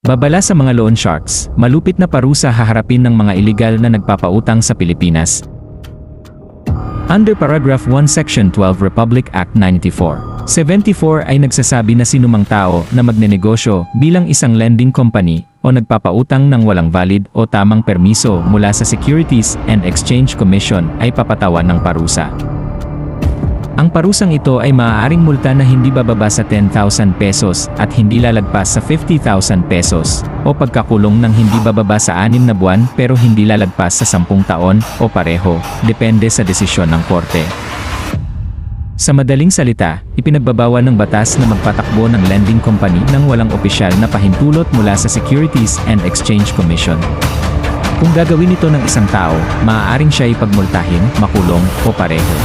Babala sa mga loan sharks, malupit na parusa haharapin ng mga iligal na nagpapautang sa Pilipinas. Under Paragraph 1 Section 12 Republic Act 94/74 ay nagsasabi na sinumang tao na magnenegosyo bilang isang lending company o nagpapautang ng walang valid o tamang permiso mula sa Securities and Exchange Commission ay papatawan ng parusa. Ang parusang ito ay maaaring multa na hindi bababa sa 10,000 pesos at hindi lalagpas sa 50,000 pesos o pagkakulong ng hindi bababa sa 6 na buwan pero hindi lalagpas sa 10 taon o pareho, depende sa desisyon ng korte. Sa madaling salita, ipinagbabawal ng batas na magpatakbo ng lending company nang walang opisyal na pahintulot mula sa Securities and Exchange Commission. Kung gagawin ito ng isang tao, maaaring siya ipagmultahin, makulong o pareho.